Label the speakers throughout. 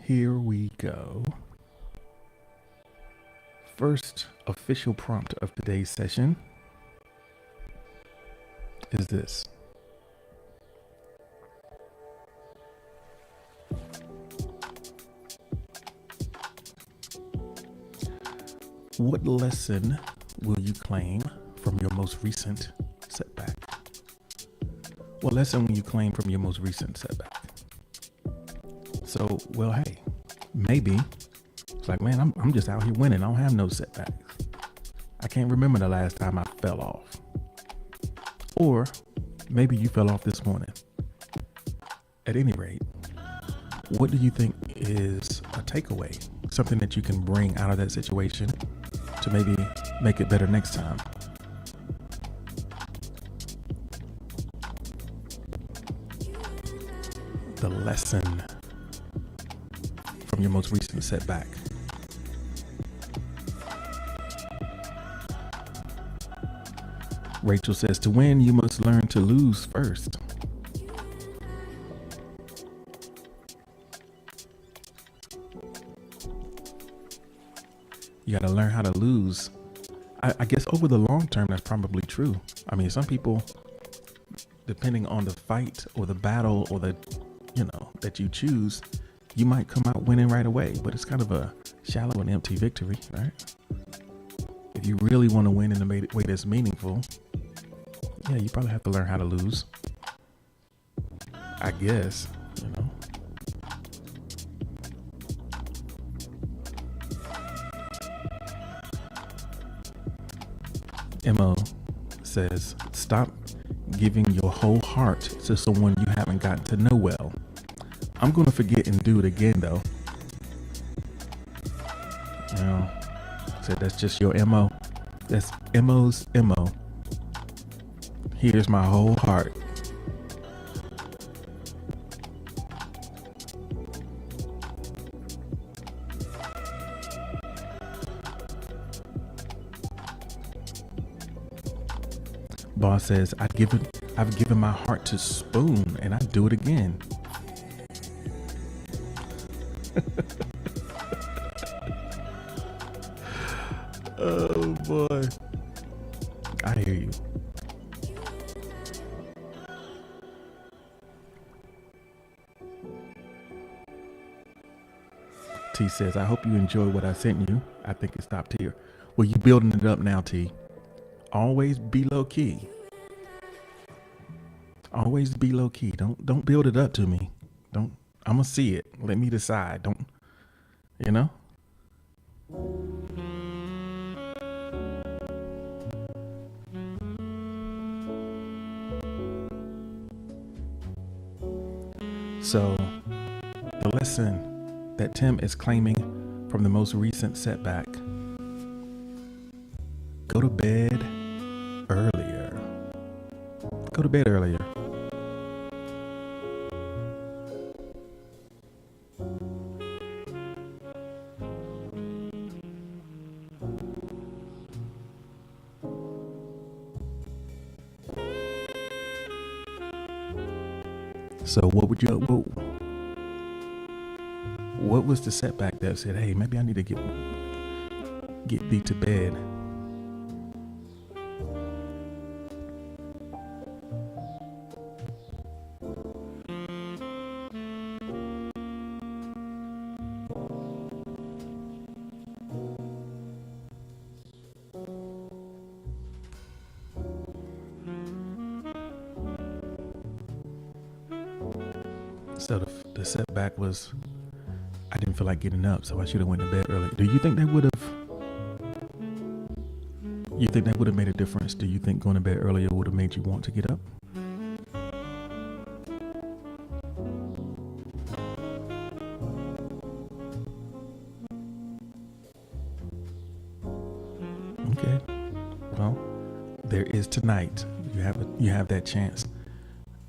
Speaker 1: Here we go. First official prompt of today's session is this. What lesson will you claim from your most recent setback? What lesson will you claim from your most recent setback? So, well, hey, maybe it's like, man, I'm just out here winning. I don't have no setbacks. I can't remember the last time I fell off. Or maybe you fell off this morning. At any rate, what do you think is a takeaway? Something that you can bring out of that situation to maybe make it better next time? The lesson from your most recent setback. Rachel says, to win, you must learn to lose first. You got to learn how to lose. I guess over the long term, that's probably true. I mean, some people, depending on the fight or the battle or the, that you choose, you might come out winning right away, but it's kind of a shallow and empty victory, right? If you really want to win in a way that's meaningful, yeah, you probably have to learn how to lose. I guess, Mo says, stop giving your whole heart to someone you haven't gotten to know well. I'm going to forget and do it again, though. Said that's just your MO. That's MO's MO. Here's my whole heart. Boss says, I've given my heart to Spoon, and I do it again. Oh boy, I hear you. T says, I hope you enjoy what I sent you. I think it's top tier. Well, you building it up now, T. Always be low key. Always be low key. Don't build it up to me. I'm gonna see it. Let me decide. Don't. So, the lesson that Tim is claiming from the most recent setback: go to bed earlier. Go to bed earlier. So what was the setback that said, hey, maybe I need to get thee to bed? So the setback was, I didn't feel like getting up, so I should have went to bed early. Do you think that would have? You think that would have made a difference? Do you think going to bed earlier would have made you want to get up? Okay. Well, there is tonight. You have that chance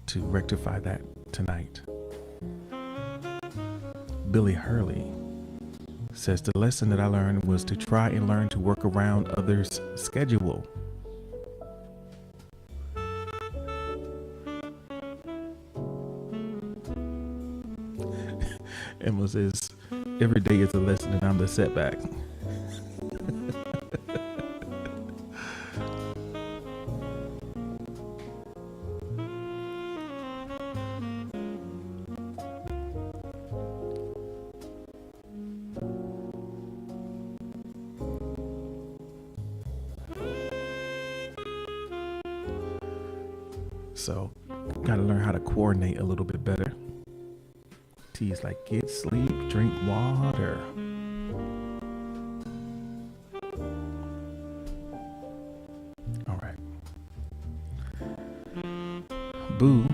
Speaker 1: to rectify that tonight. Billy Hurley says, the lesson that I learned was to try and learn to work around others' schedule. Emma says, every day is a lesson and I'm the setback. So, gotta learn how to coordinate a little bit better. T's like, get sleep, drink water. All right. Boo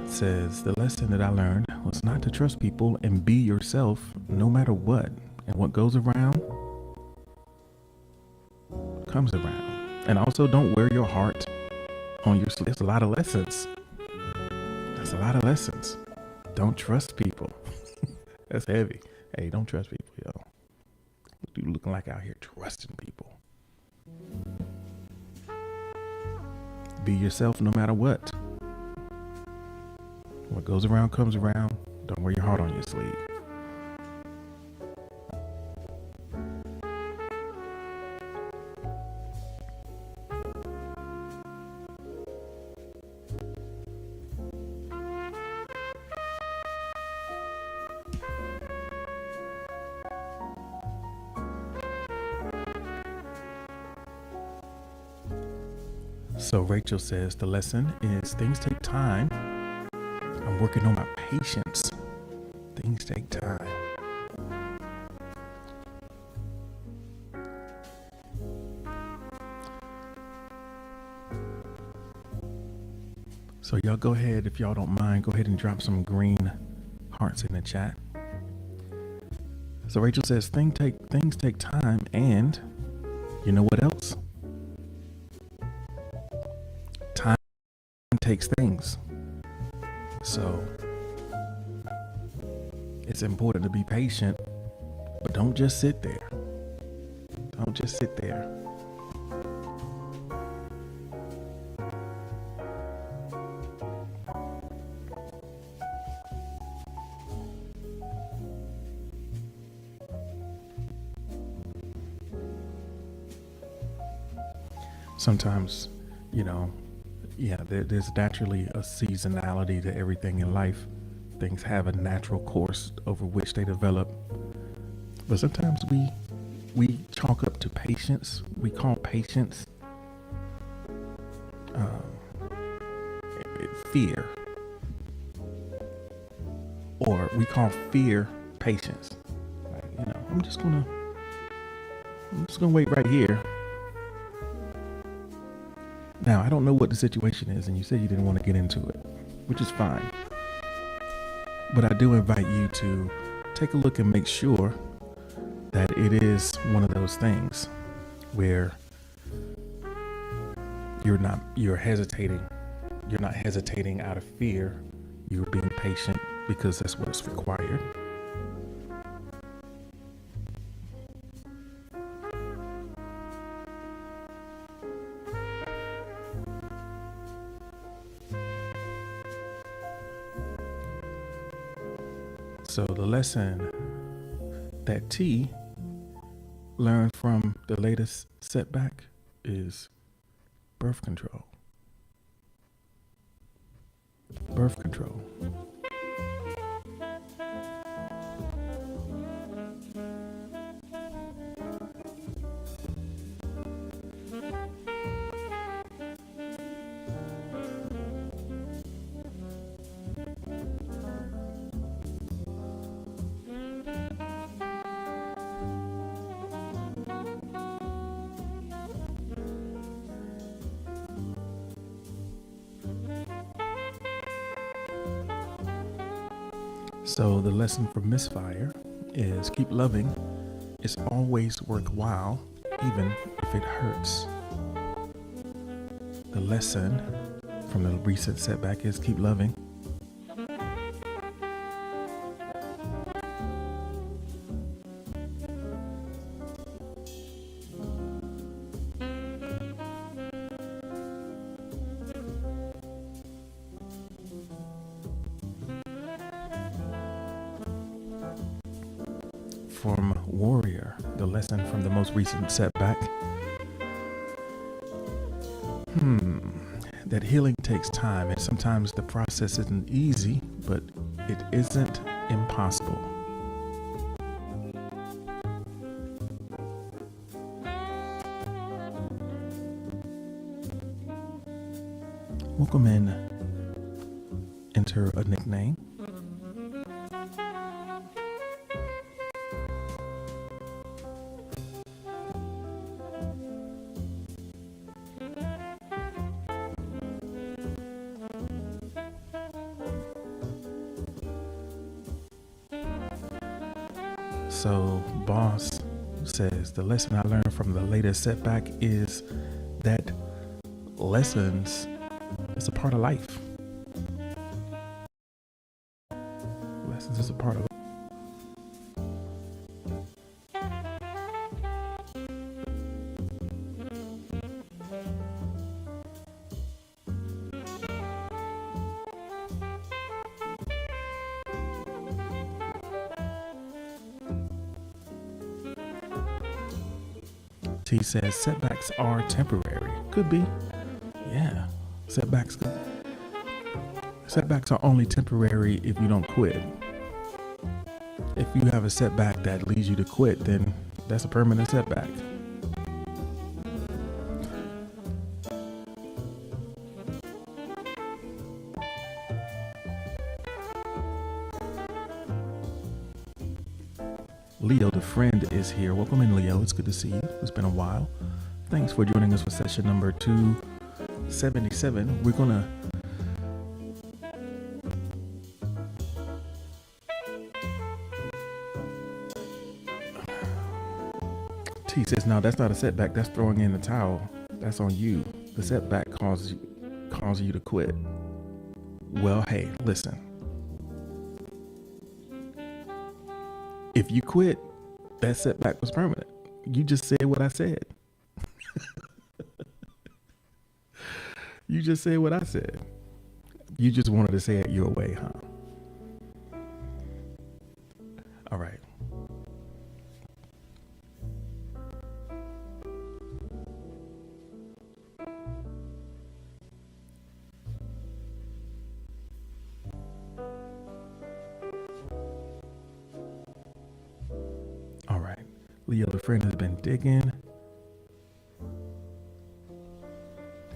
Speaker 1: says, the lesson that I learned was not to trust people and be yourself no matter what. And what goes around comes around. And also don't wear your heart on your sleeve. There's a lot of lessons. That's a lot of lessons. Don't trust people. That's heavy. Hey, don't trust people, yo. You looking like out here trusting people. Be yourself no matter what. What goes around comes around. Don't wear your heart on your sleeve. So Rachel says the lesson is things take time. I'm working on my patience. Things take time. So y'all go ahead, if y'all don't mind, go ahead and drop some green hearts in the chat. So Rachel says things take time, and you know what else? Time takes things. So it's important to be patient, but don't just sit there. Don't just sit there. Sometimes, there's naturally a seasonality to everything in life. Things have a natural course over which they develop. But sometimes we chalk up to patience. We call patience fear. Or we call fear patience. Like, I'm just gonna wait right here. Now, I don't know what the situation is, and you said you didn't want to get into it, which is fine. But I do invite you to take a look and make sure that it is one of those things where you're not hesitating out of fear. You're being patient because that's what's required. So the lesson that T learned from the latest setback is birth control. Birth control. So the lesson from Misfire is keep loving. It's always worthwhile, even if it hurts. The lesson from the recent setback is keep loving. from Warrior, the lesson from the most recent setback. That healing takes time, and sometimes the process isn't easy, but it isn't impossible. Welcome in. Enter a nickname. So, boss says the lesson I learned from the latest setback is that lessons is a part of life. Lessons is a part of life. He says setbacks are temporary. Could be. Yeah. Setbacks are only temporary if you don't quit. If you have a setback that leads you to quit, then that's a permanent setback. Leo, the friend, is here. Welcome in, Leo. It's good to see you. It's been a while. Thanks for joining us for session number 277. We're gonna T says, no, that's not a setback. That's throwing in the towel. That's on you. The setback causes you to quit. Well, hey, listen. If you quit, that setback was permanent. You just said what I said. You just said what I said. You just wanted to say it your way, huh? All right. Leo, the friend, has been digging,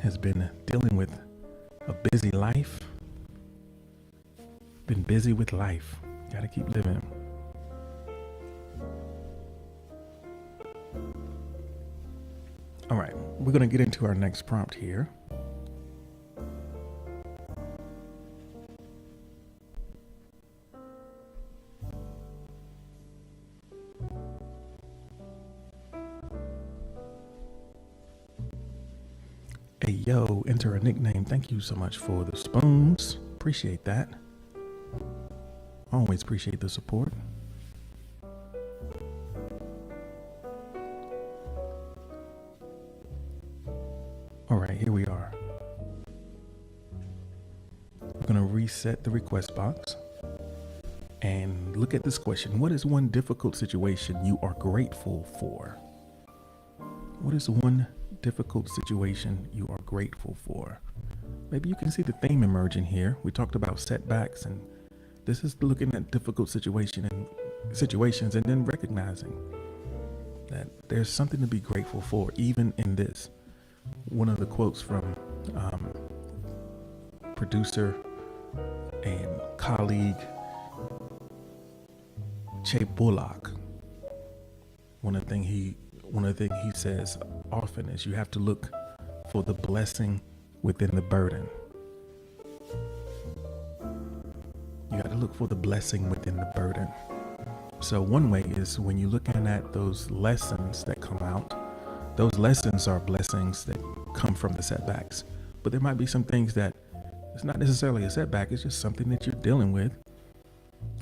Speaker 1: has been dealing with a busy life, been busy with life. Gotta keep living. All right, we're gonna get into our next prompt here. Hey, yo, enter a nickname. Thank you so much for the spoons. Appreciate that. Always appreciate the support. All right, here we are. We're going to reset the request box and look at this question. What is one difficult situation you are grateful for? What is one difficult situation you are grateful for? Maybe you can see the theme emerging here. We talked about setbacks, and this is looking at difficult situations and then recognizing that there's something to be grateful for even in this. One of the quotes from producer and colleague Che Bullock. One of the things he says often is you have to look for the blessing within the burden. You got to look for the blessing within the burden. So one way is when you're looking at those lessons that come out, those lessons are blessings that come from the setbacks. But there might be some things that it's not necessarily a setback, it's just something that you're dealing with.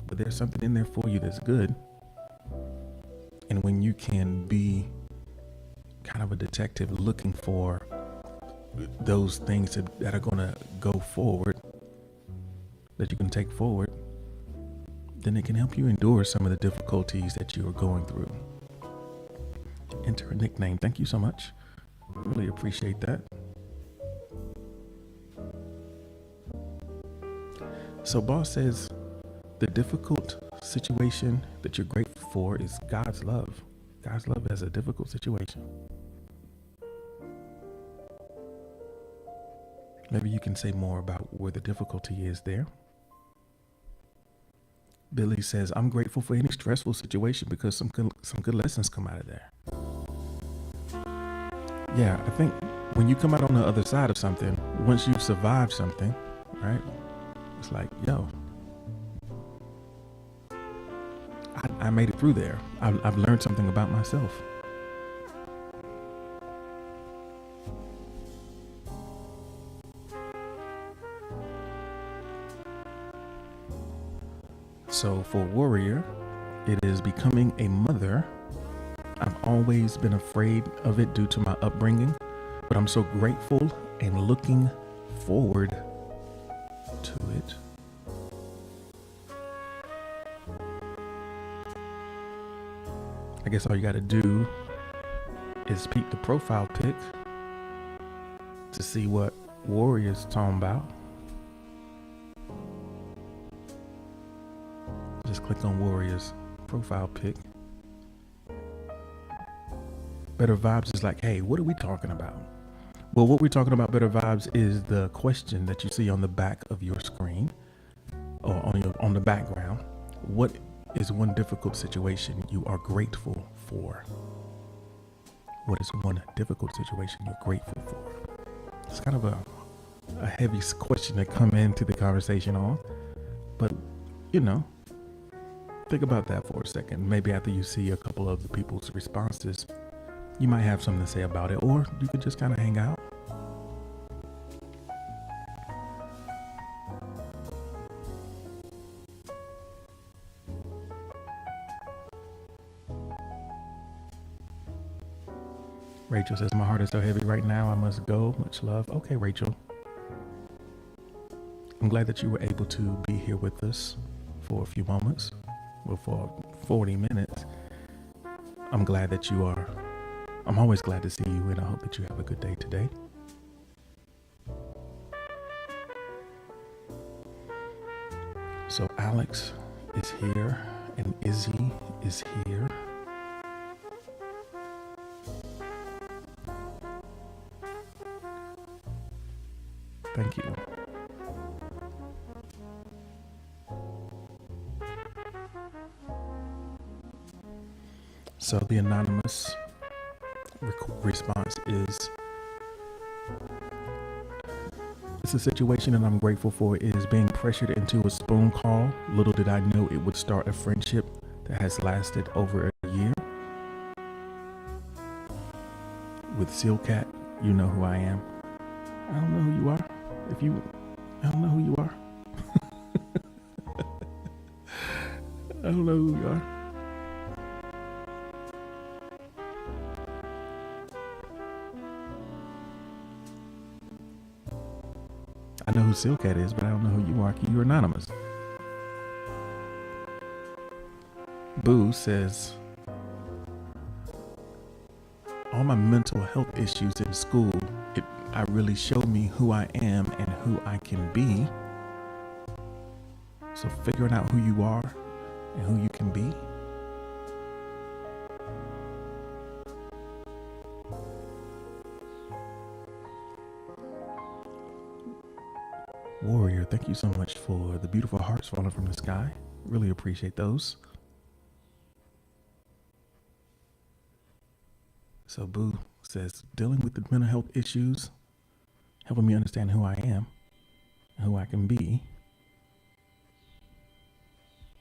Speaker 1: But there's something in there for you that's good. And when you can be kind of a detective looking for those things that are going to go forward, that you can take forward, then it can help you endure some of the difficulties that you are going through. Enter a nickname. Thank you so much. Really appreciate that. So Boss says the difficult situation that you're grateful for is God's love. God's love as a difficult situation. Maybe you can say more about where the difficulty is there. Billy says, I'm grateful for any stressful situation because some good lessons come out of there. Yeah, I think when you come out on the other side of something, once you've survived something, right? It's like, yo, I made it through there. I've learned something about myself. So for Warrior, it is becoming a mother. I've always been afraid of it due to my upbringing, but I'm so grateful and looking forward to it. I guess all you got to do is peek the profile pic to see what Warrior's talking about. Just click on Warrior's profile pic. Better Vibes is like, hey, what are we talking about? Well, what we're talking about, Better Vibes, is the question that you see on the back of your screen or on the background. What is one difficult situation you are grateful for? What is one difficult situation you're grateful for? It's kind of a heavy question to come into the conversation on, but think about that for a second. Maybe after you see a couple of the people's responses, you might have something to say about it, or you could just kind of hang out. Rachel says, my heart is so heavy right now. I must go. Much love. Okay, Rachel. I'm glad that you were able to be here with us for a few moments, well, for 40 minutes. I'm glad that you are. I'm always glad to see you, and I hope that you have a good day today. So Alex is here, and Izzy is here. Thank you. So the anonymous response is, it's a situation that I'm grateful for is being pressured into a spoon call. Little did I know it would start a friendship that has lasted over a year. With Sealcat, you know who I am. I don't know who you are. I don't know who you are. I don't know who you are. I know who Sealcat is, but I don't know who you are. You're anonymous. Boo says, all my mental health issues in school, I really showed me who I am and who I can be. So figuring out who you are and who you can be. Warrior, thank you so much for the beautiful hearts falling from the sky. Really appreciate those. So Boo says, dealing with the mental health issues, helping me understand who I am, and who I can be.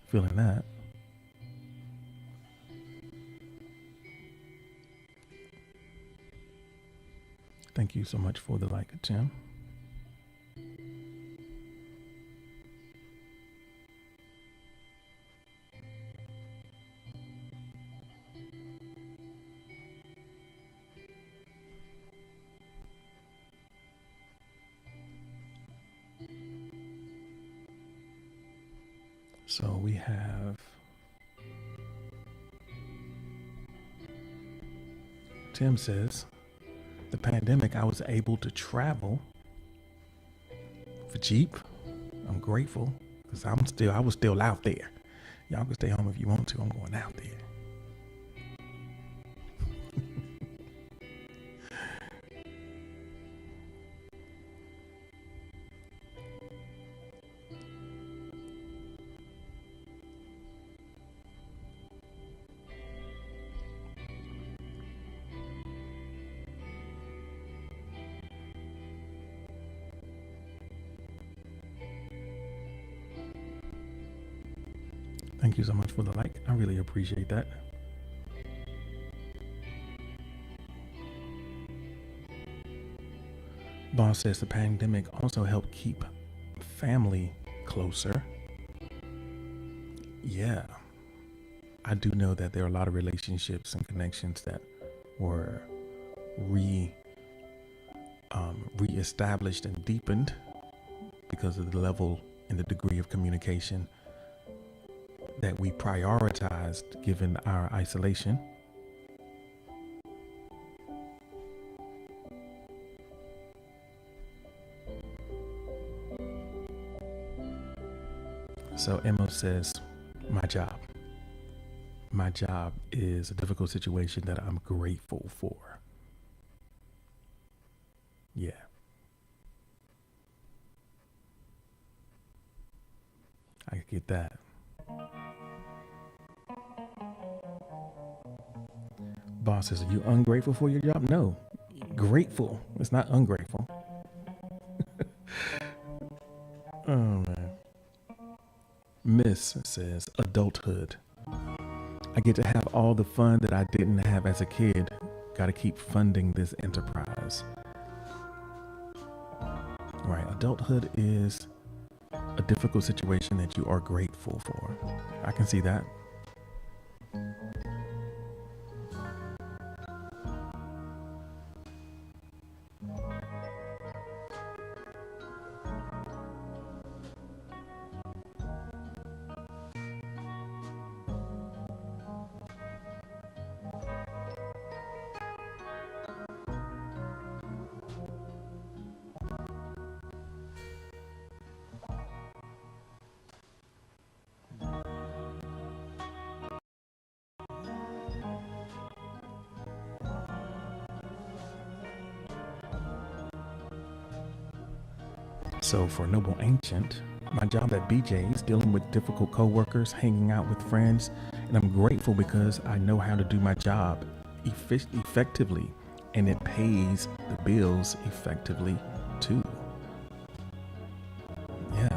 Speaker 1: Feeling that. Thank you so much for the like, Tim. So we have Tim says, the pandemic, I was able to travel for cheap. I'm grateful because I was still out there. Y'all can stay home if you want to. I'm going out there. Thank you so much for the like. I really appreciate that. Boss says the pandemic also helped keep family closer. Yeah, I do know that there are a lot of relationships and connections that were reestablished and deepened because of the level and the degree of communication that we prioritized given our isolation. So Emma says, my job. My job is a difficult situation that I'm grateful for. Yeah. I get that. Boss says, are you ungrateful for your job? No. Grateful. It's not ungrateful. Oh, man. Miss says, adulthood. I get to have all the fun that I didn't have as a kid. Got to keep funding this enterprise. Right. Adulthood is a difficult situation that you are grateful for. I can see that. So for Noble Ancient, my job at BJ's, dealing with difficult coworkers, hanging out with friends, and I'm grateful because I know how to do my job effectively, and it pays the bills effectively too. Yeah.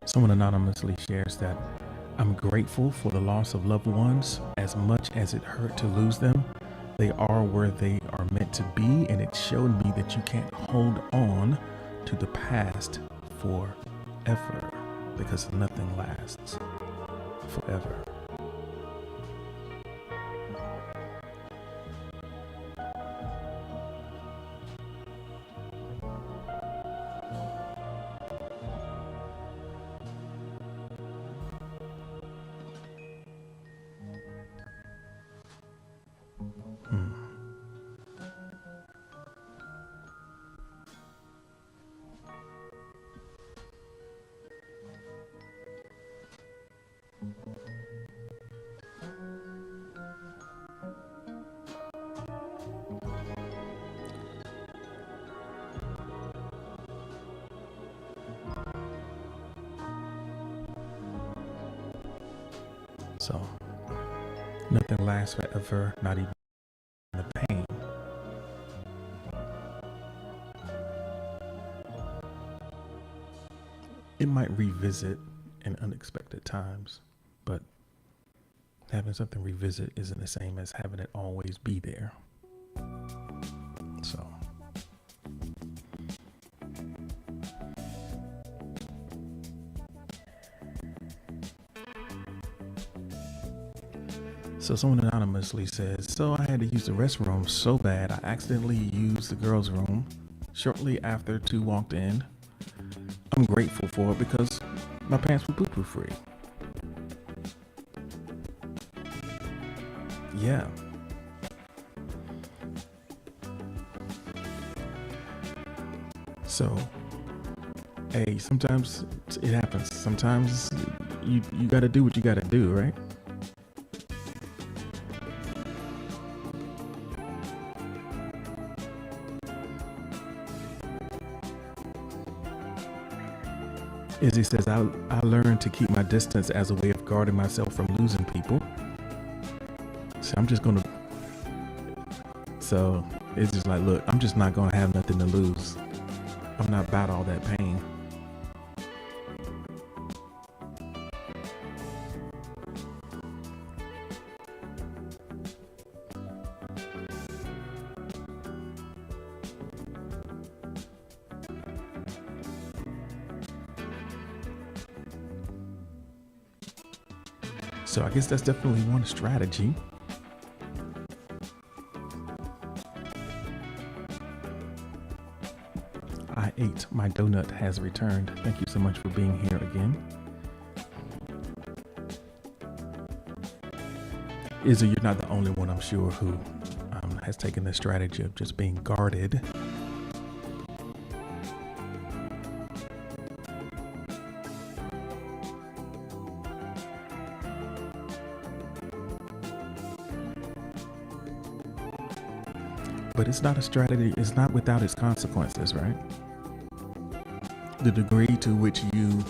Speaker 1: Someone anonymously shares that I'm grateful for the loss of loved ones. As much as it hurt to lose them, they are where they are meant to be, and it showed me that you can't hold on to the past forever because nothing lasts forever. So nothing lasts forever, not even the pain. It might revisit in unexpected times, but Having something revisit isn't the same as having it always be there. So, someone anonymously says, so I had to use the restroom so bad I accidentally used the girls' room shortly after 2 walked in. I'm grateful for it because my pants were poo-poo free. Yeah. So, hey, sometimes it happens. Sometimes you got to do what you got to do, right? Izzy says, I learned to keep my distance as a way of guarding myself from losing people. So I'm just going to, so it's just like, look, I'm just not going to have nothing to lose. I'm not about all that pain. So I guess that's definitely one strategy. I ate my donut has returned. Thank you so much for being here again. Izzy, you're not the only one, I'm sure, who has taken the strategy of just being guarded. But it's not a strategy, it's not without its consequences, right? The degree to which you,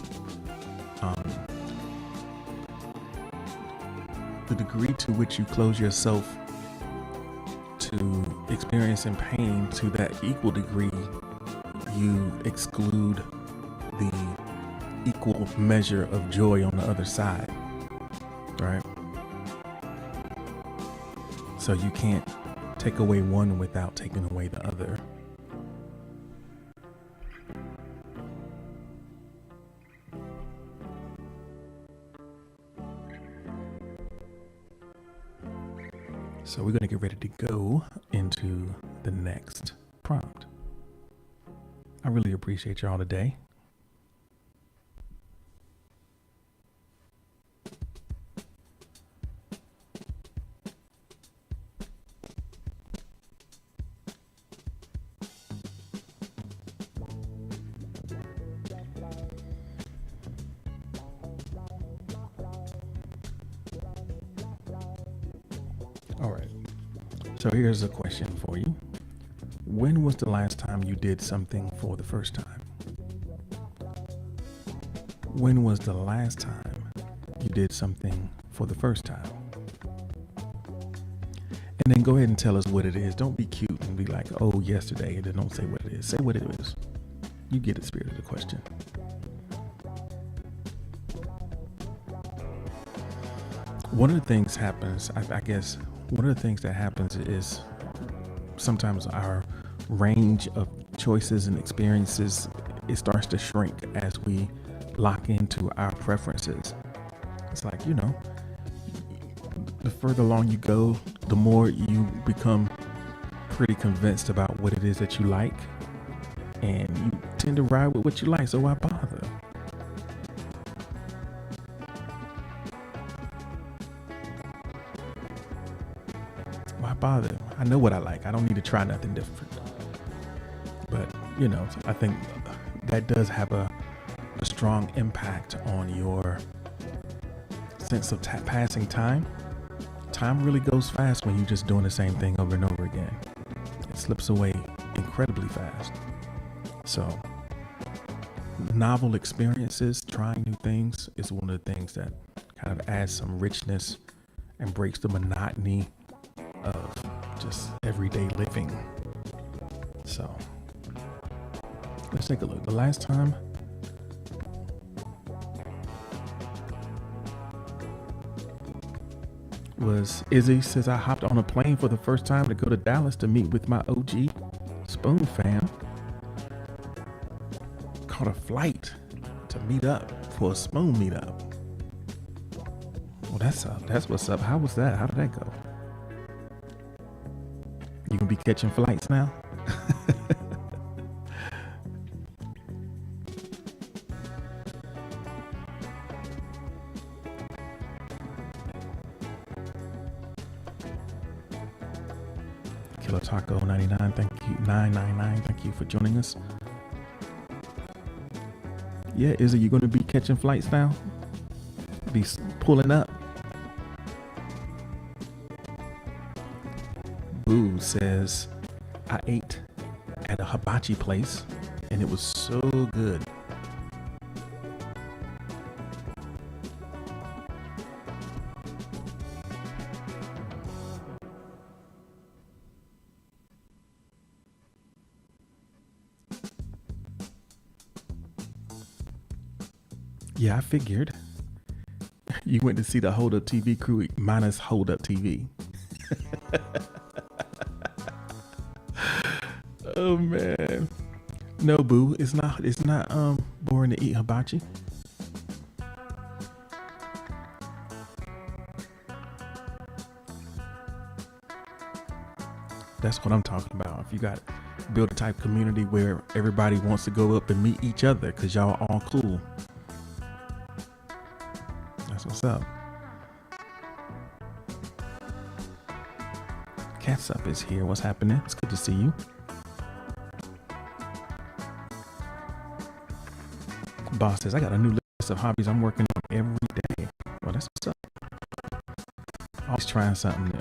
Speaker 1: close yourself to experiencing pain, to that equal degree, you exclude the equal measure of joy on the other side, right? So you can't take away one without taking away the other. So we're going to get ready to go into the next prompt. I really appreciate y'all today. All right. So here's a question for you. When was the last time you did something for the first time? When was the last time you did something for the first time? And then go ahead and tell us what it is. Don't be cute and be like, oh, yesterday, and then don't say what it is. Say what it is. You get the spirit of the question. One of the things happens, I guess, one of the things that happens is sometimes our range of choices and experiences, it starts to shrink as we lock into our preferences. It's like, you know, the further along you go, the more you become pretty convinced about what it is that you like, and you tend to ride with what you like, so why bother? Why bother? I know what I like. I don't need to try nothing different. But, you know, I think that does have a strong impact on your sense of passing time. Time really goes fast when you're just doing the same thing over and over again. It slips away incredibly fast. So, novel experiences, trying new things is one of the things that kind of adds some richness and breaks the monotony of just everyday living. So, let's take a look. The last time was Izzy says, I hopped on a plane for the first time to go to Dallas to meet with my OG Spoon fam. Caught a flight to meet up for a Spoon meetup. Well, that's up. That's what's up. How was that? How did that go? You gonna be catching flights now? Killer Taco 99, thank you. 999, thank you for joining us. Yeah, Izzy, you gonna be catching flights now? Be pulling up? Boo says, I ate at a hibachi place and it was so good. Yeah, I figured. You went to see the Hold Up TV crew minus Hold Up TV. Oh man. No, boo, it's not boring to eat hibachi. That's what I'm talking about. If you got build a type community where everybody wants to go up and meet each other because y'all all cool. That's what's up. Cat's Up is here. What's happening? It's good to see you. Boss says, I got a new list of hobbies I'm working on every day. Well, that's what's up. Always trying something new.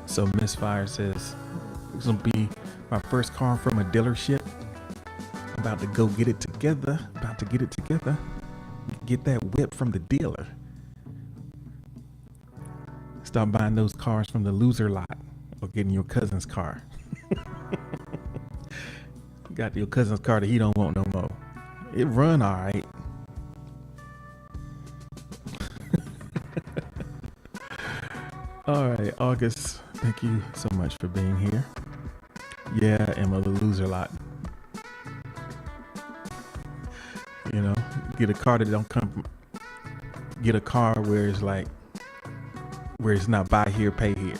Speaker 1: So Miss Fire says, it's gonna be my first car from a dealership. About to go get it together. Get that whip from the dealer. Stop buying those cars from the loser lot or getting your cousin's car. Got your cousin's car that he don't want no more. It run all right. All right, August, thank you so much for being here. Yeah, Emma, the loser lot. You know, get a car that don't come from, get a car where it's like, where it's not buy here, pay here.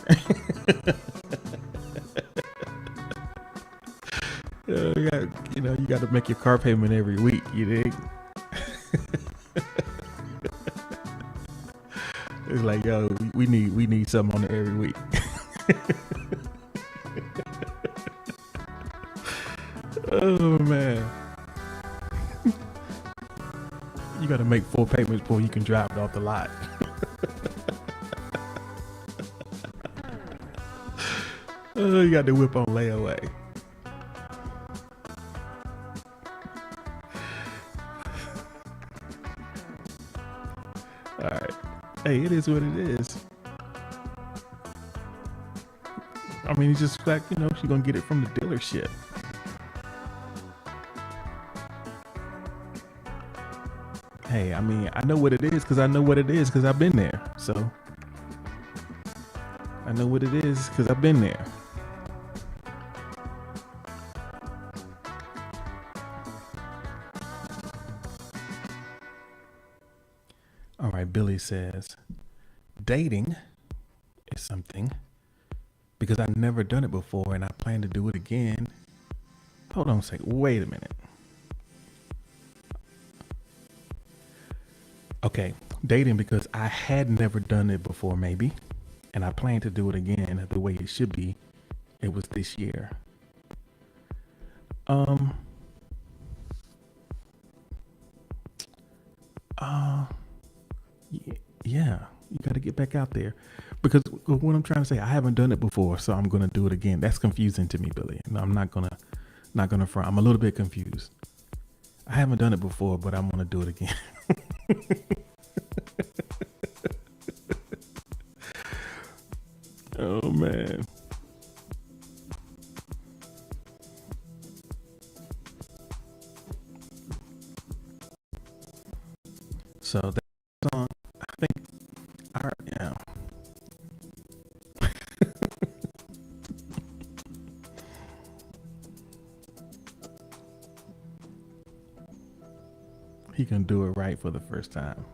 Speaker 1: You got to make your car payment every week, you dig? It's like, yo, we need something on it every week. Oh man. You got to make 4 payments before you can drive it off the lot. Oh, you got the whip on layaway. All right. Hey, it is what it is. I mean, it's just like, she's going to get it from the dealership. Hey, I mean, I know what it is because I've been there. So I know what it is because I've been there. All right, Billy says, dating is something because I've never done it before and I plan to do it again. Hold on a second. Wait a minute. Okay, dating because I had never done it before, maybe, and I plan to do it again the way it should be. It was this year. Yeah, you got to get back out there because what I'm trying to say, I haven't done it before, so I'm gonna do it again. That's confusing to me, Billy. No, I'm not gonna front. I'm a little bit confused. I haven't done it before, but I'm gonna do it again. Oh man. So that song, I think, yeah. He can do it right for the first time.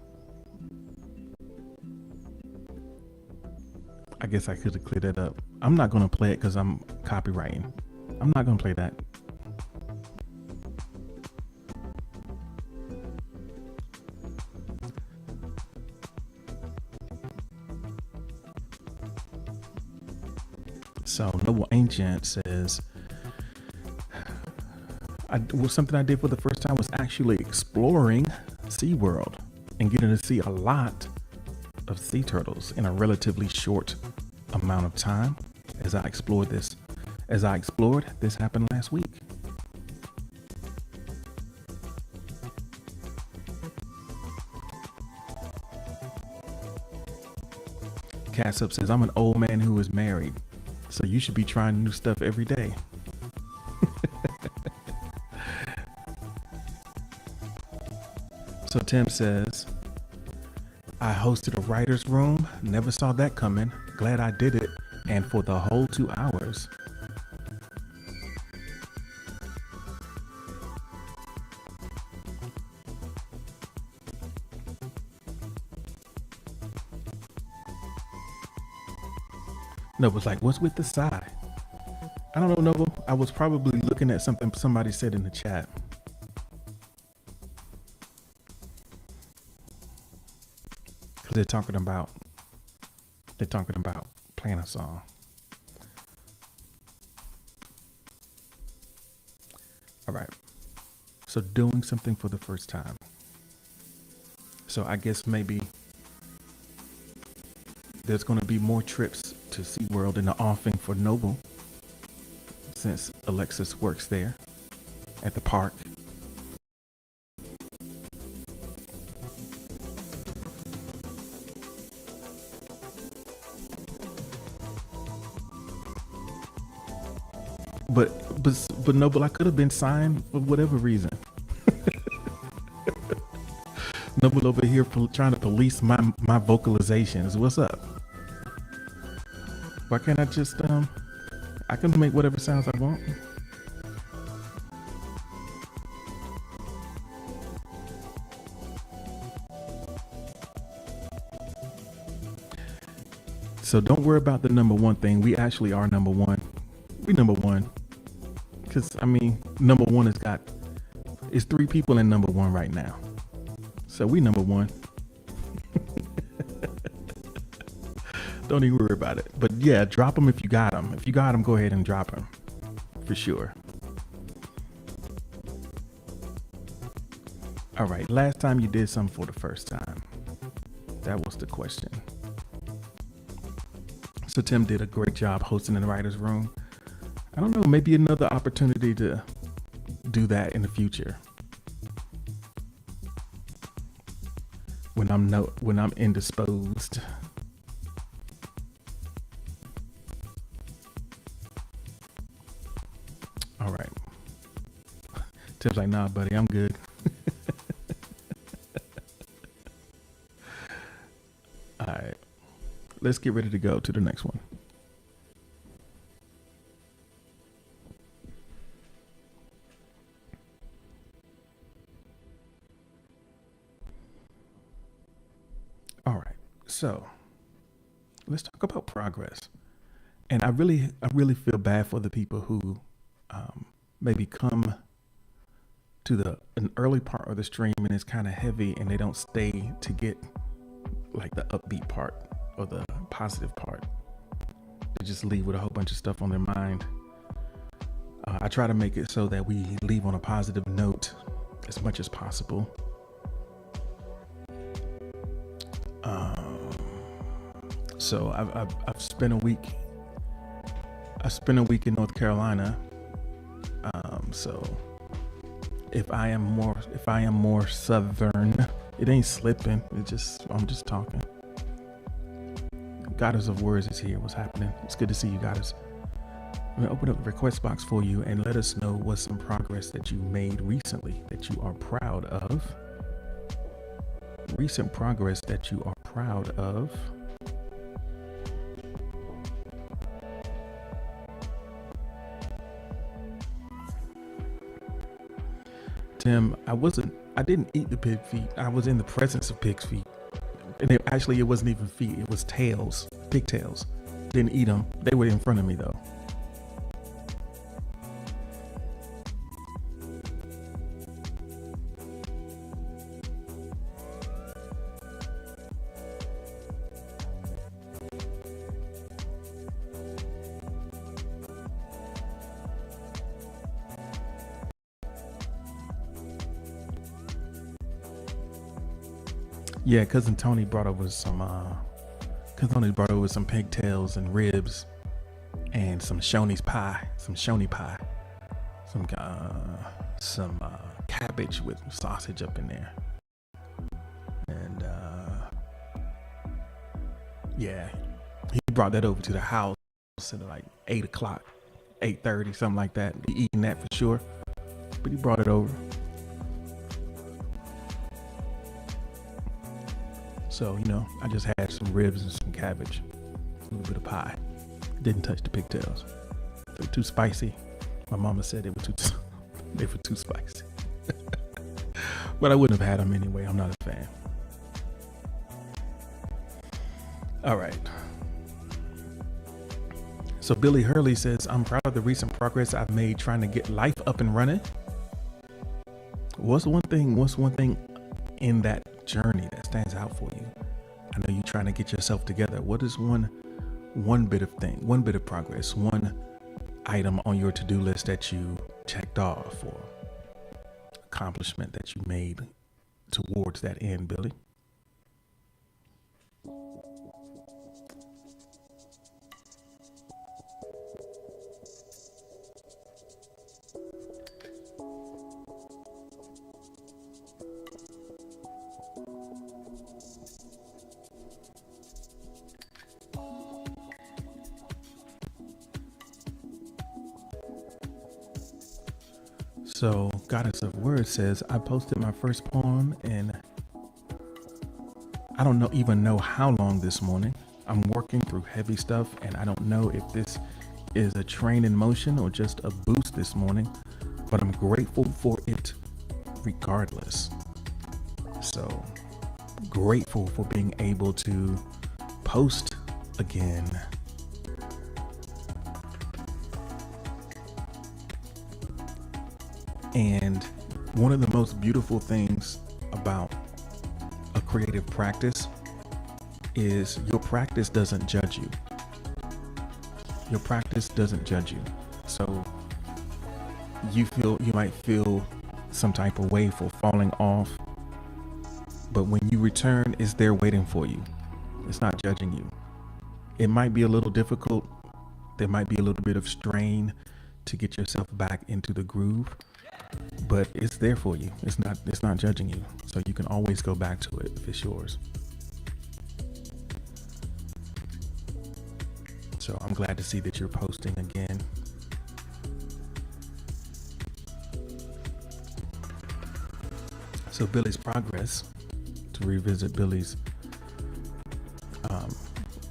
Speaker 1: I guess I could have cleared that up. I'm not going to play it because I'm copywriting. I'm not going to play that. So Noble Ancient says, something I did for the first time was actually exploring SeaWorld and getting to see a lot of sea turtles in a relatively short amount of time. As I explored this happened last week. Cassup says, I'm an old man who is married, so you should be trying new stuff every day. So Tim says, I hosted a writer's room. Never saw that coming. Glad I did it. And for the whole 2 hours. Noble's like, what's with the sigh? I don't know, Noble. I was probably looking at something somebody said in the chat. They're talking about playing a song. All right. So doing something for the first time. So I guess maybe there's going to be more trips to SeaWorld in the offing for Noble, since Alexis works there at the park. But Noble, I could have been signed for whatever reason. Noble over here trying to police my vocalizations. What's up? Why can't I just I can make whatever sounds I want. So don't worry about the number one thing. We actually are number one. We number one. Because, I mean, number one it's 3 people in number one right now. So we number one. Don't even worry about it. But yeah, drop them if you got them. If you got them, go ahead and drop them. For sure. All right. Last time you did something for the first time. That was the question. So Tim did a great job hosting in the writer's room. I don't know, maybe another opportunity to do that in the future. When I'm indisposed. All right. Tim's like, nah, buddy, I'm good. All right. Let's get ready to go to the next one. So let's talk about progress. And I really feel bad for the people who maybe come to an early part of the stream and it's kind of heavy and they don't stay to get like the upbeat part or the positive part. They just leave with a whole bunch of stuff on their mind. I try to make it so that we leave on a positive note as much as possible. So I've spent a week. I spent a week in North Carolina. So if I am more southern, it ain't slipping. I'm just talking. Goddess of Words is here. What's happening? It's good to see you, Goddess. I'm gonna open up the request box for you and let us know what's some progress that you made recently that you are proud of. recent progress that you are proud of. Tim, I didn't eat the pig feet. I was in the presence of pig's feet. And it wasn't even feet, it was tails, pigtails. Didn't eat them. They were in front of me though. Yeah, cousin Tony brought over some pigtails and ribs and some Shoney's pie, some Shoney pie, some cabbage with sausage up in there. And yeah, he brought that over to the house at like 8 o'clock, 8:30, something like that. Be eating that for sure, but he brought it over. So, I just had some ribs and some cabbage, a little bit of pie. Didn't touch the pigtails. They were too spicy. My mama said they were too spicy. But I wouldn't have had them anyway. I'm not a fan. All right. So Billy Hurley says, I'm proud of the recent progress I've made trying to get life up and running. What's one thing in that journey that stands out for you? I know you're trying to get yourself together. What is one bit of progress, one item on your to-do list that you checked off, or accomplishment that you made towards that end, Billy? So Goddess of Words says, I posted my first poem and I don't even know how long this morning. I'm working through heavy stuff and I don't know if this is a train in motion or just a boost this morning, but I'm grateful for it regardless. So grateful for being able to post again. And one of the most beautiful things about a creative practice is your practice doesn't judge you. Your practice doesn't judge you. So you might feel some type of way for falling off, but when you return, it's there waiting for you. It's not judging you. It might be a little difficult. There might be a little bit of strain to get yourself back into the groove, but it's there for you. It's not judging you. So you can always go back to it if it's yours. So I'm glad to see that you're posting again. So Billy's progress, to revisit Billy's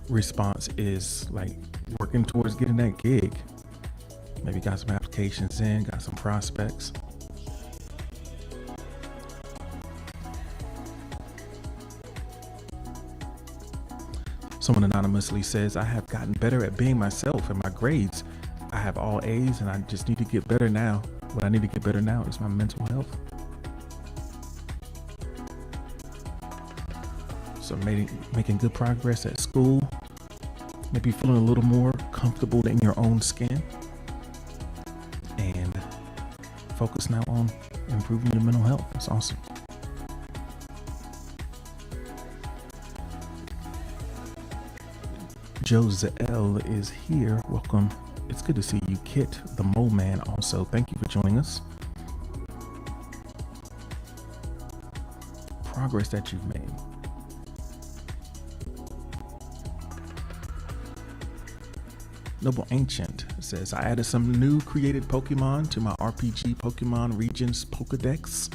Speaker 1: response, is like working towards getting that gig. Maybe got some applications in, got some prospects. Someone anonymously says, I have gotten better at being myself in my grades. I have all A's and I just need to get better now. What I need to get better now is my mental health. So making good progress at school, maybe feeling a little more comfortable in your own skin, and focus now on improving your mental health. That's awesome. Joselle is here. Welcome. It's good to see you. Kit, the Mole Man, also. Thank you for joining us. Progress that you've made. Noble Ancient says, I added some new created Pokemon to my RPG Pokemon Regions Pokedex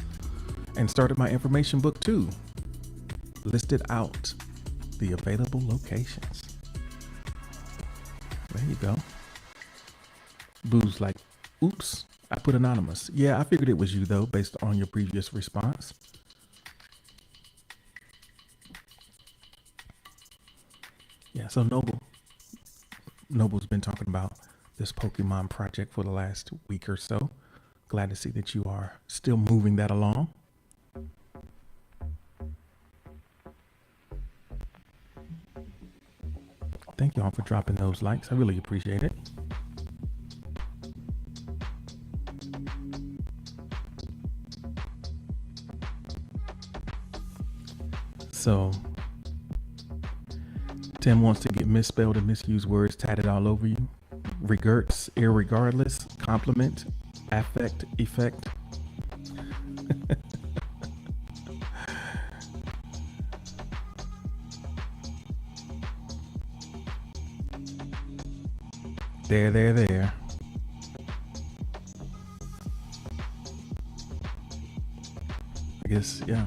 Speaker 1: and started my information book too. listed out the available locations. There you go. Boo's like, oops, I put anonymous. Yeah, I figured it was you though, based on your previous response. Yeah, so Noble's been talking about this Pokemon project for the last week or so. Glad to see that you are still moving that along. Thank y'all for dropping those likes. I really appreciate it. So Tim wants to get misspelled and misused words tatted all over you. Regerts, irregardless, compliment, affect, effect. There. I guess, yeah.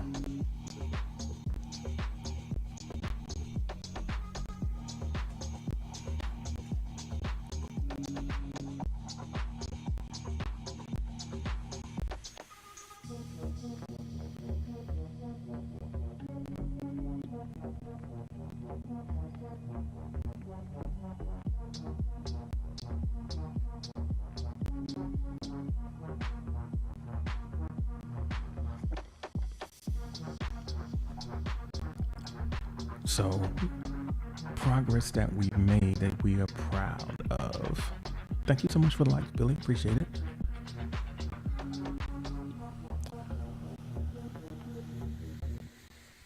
Speaker 1: So, progress that we've made that we are proud of. Thank you so much for the likes, Billy. Appreciate it.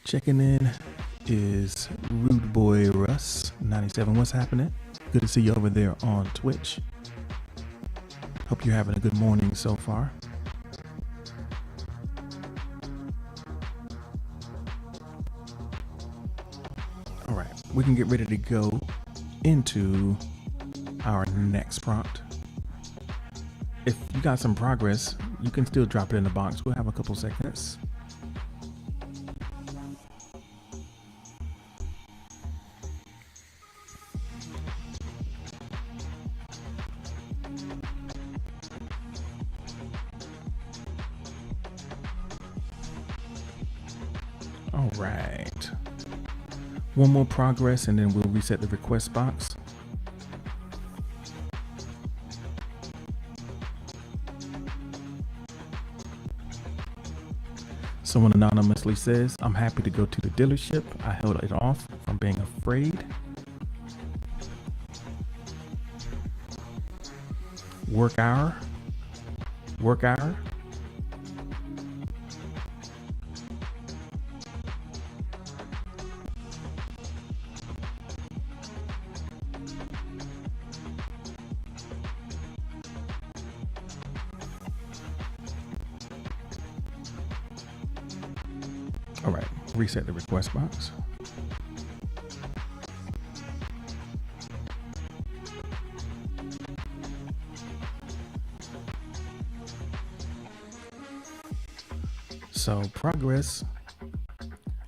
Speaker 1: Checking in is Rude Boy Russ 97. What's happening? Good to see you over there on Twitch. Hope you're having a good morning so far. All right, we can get ready to go into our next prompt. If you got some progress, you can still drop it in the box. We'll have a couple seconds. All right. One more progress and then we'll reset the request box. Someone anonymously says, I'm happy to go to the dealership. I held it off from being afraid. Work hour. All right, reset the request box. So progress,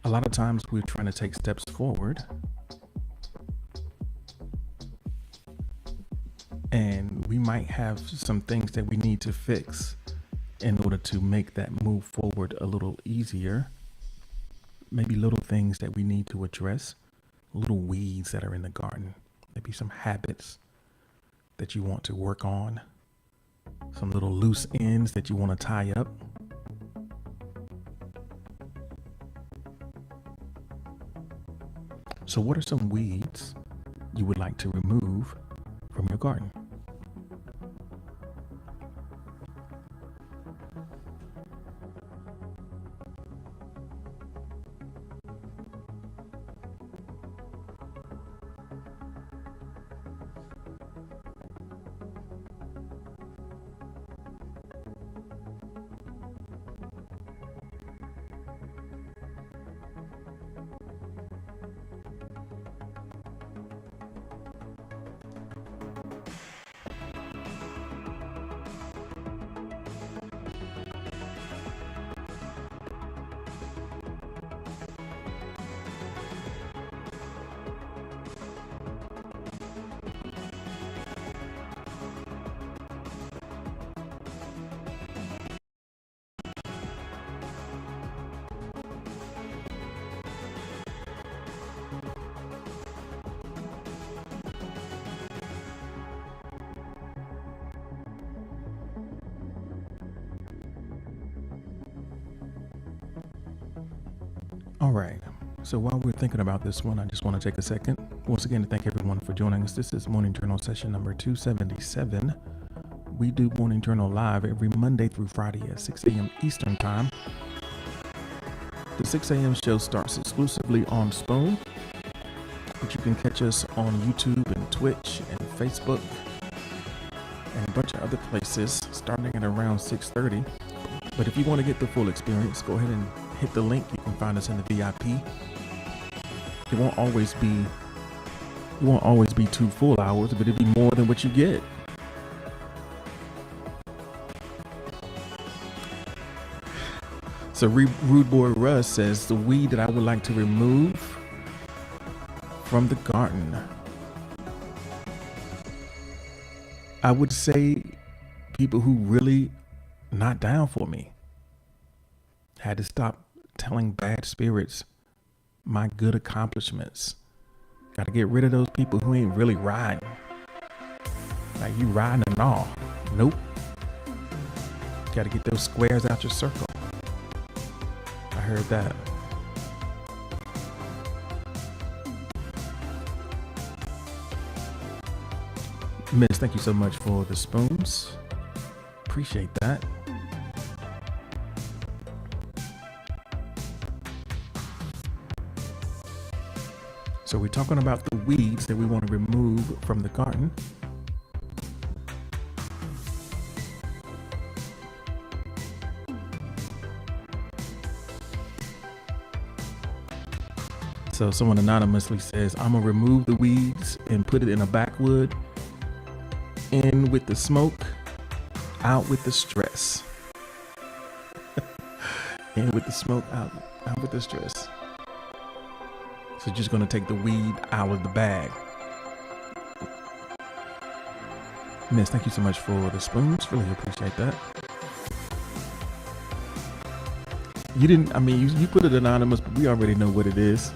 Speaker 1: a lot of times we're trying to take steps forward and we might have some things that we need to fix in order to make that move forward a little easier. Maybe little things that we need to address, little weeds that are in the garden, maybe some habits that you want to work on, some little loose ends that you want to tie up. So what are some weeds you would like to remove from your garden? All right. So while we're thinking about this one, I just want to take a second once again to thank everyone for joining us. This is Morning Journal session number 277. We do Morning Journal live every Monday through Friday at 6 a.m. Eastern Time. The 6 a.m. show starts exclusively on Spoon, but you can catch us on YouTube and Twitch and Facebook and a bunch of other places starting at around 6:30. But if you want to get the full experience, go ahead and hit the link. You can find us in the VIP. It won't always be 2 full hours, but it'll be more than what you get. So Rude Boy Russ says the weed that I would like to remove from the garden. I would say people who really not down for me. Had to stop telling bad spirits my good accomplishments. Got to get rid of those people who ain't really riding. Like you riding and all. Nope. Got to get those squares out your circle. I heard that. Miss, thank you so much for the spoons. Appreciate that. So we're talking about the weeds that we want to remove from the garden. So someone anonymously says, I'm gonna remove the weeds and put it in a backwood. In with the smoke, out with the stress. In with the smoke, out with the stress. So just gonna take the weed out of the bag. Miss, thank you so much for the spoons. Really appreciate that. You put it anonymous, but we already know what it is.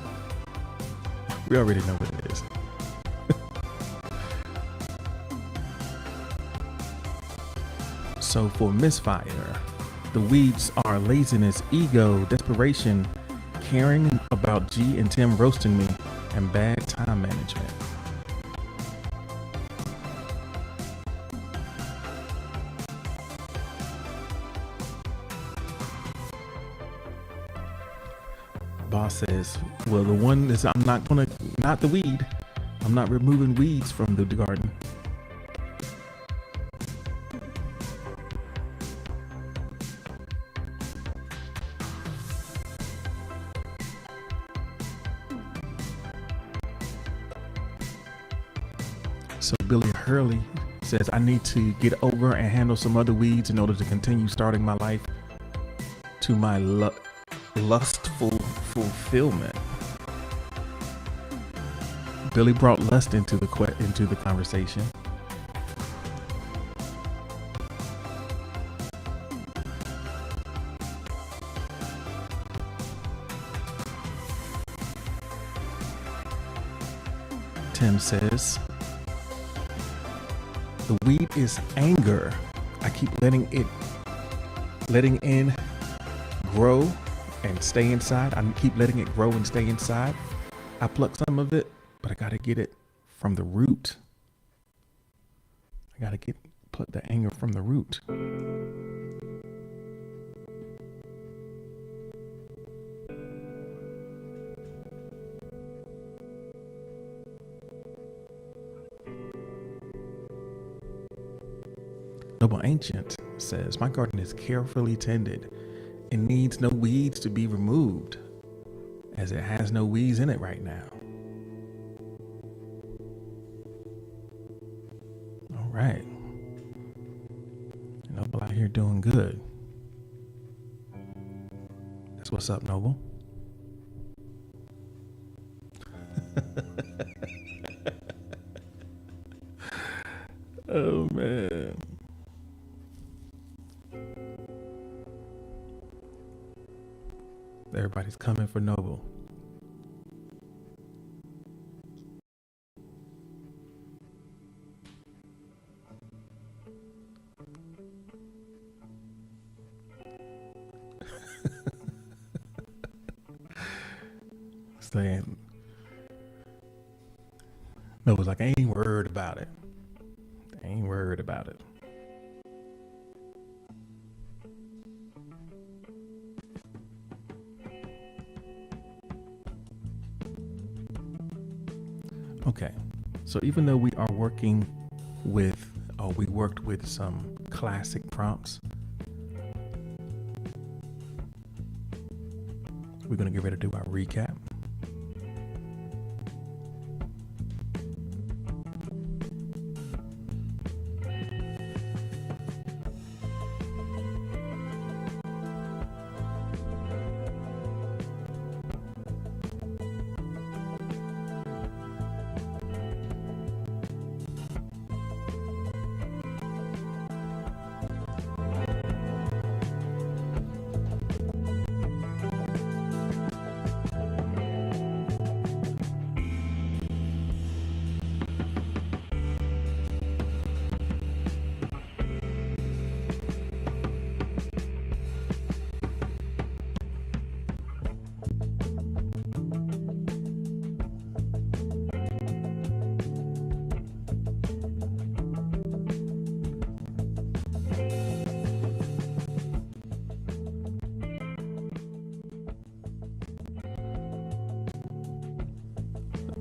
Speaker 1: We already know what it is. So for Misfire, the weeds are laziness, ego, desperation, caring about G and Tim roasting me, and bad time management. Boss says, well, the one is not the weed. I'm not removing weeds from the garden. So Billy Hurley says, I need to get over and handle some other weeds in order to continue starting my life to my lustful fulfillment. Billy brought lust into the conversation. Tim says, the weed is anger. I keep letting in grow and stay inside. I keep letting it grow and stay inside. I pluck some of it, but I got to get it from the root. I got to pluck the anger from the root. Noble Ancient says, my garden is carefully tended and needs no weeds to be removed, as it has no weeds in it right now. All right. Noble out here doing good. That's what's up, Noble. Oh, man. Everybody's coming for Noble. saying, no, it was like, I ain't worried about it. I ain't worried about it. Okay, so even though we are working with, or we worked with some classic prompts, we're going to get ready to do our recap.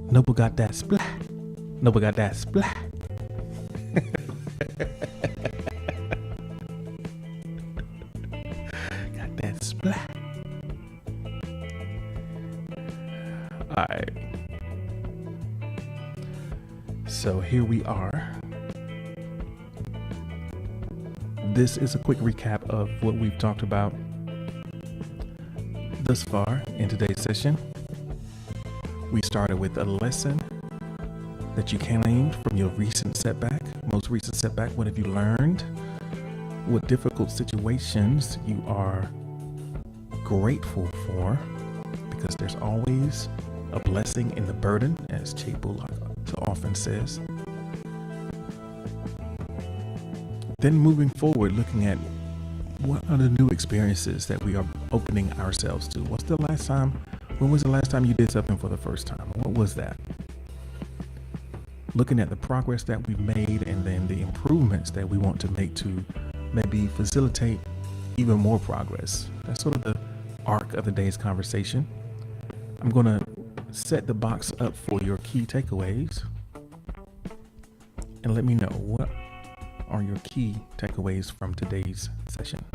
Speaker 1: Noble got that splat. Noble got that splat. Got that splat. All right. So here we are. This is a quick recap of what we've talked about thus far in today's session. We started with a lesson that you claimed from your recent setback, most recent setback. What have you learned? What difficult situations you are grateful for? Because there's always a blessing in the burden, as Che Bullock so often says. Then moving forward, looking at what are the new experiences that we are opening ourselves to? When was the last time you did something for the first time? What was that? Looking at the progress that we've made and then the improvements that we want to make to maybe facilitate even more progress. That's sort of the arc of the day's conversation. I'm going to set the box up for your key takeaways and let me know what are your key takeaways from today's session.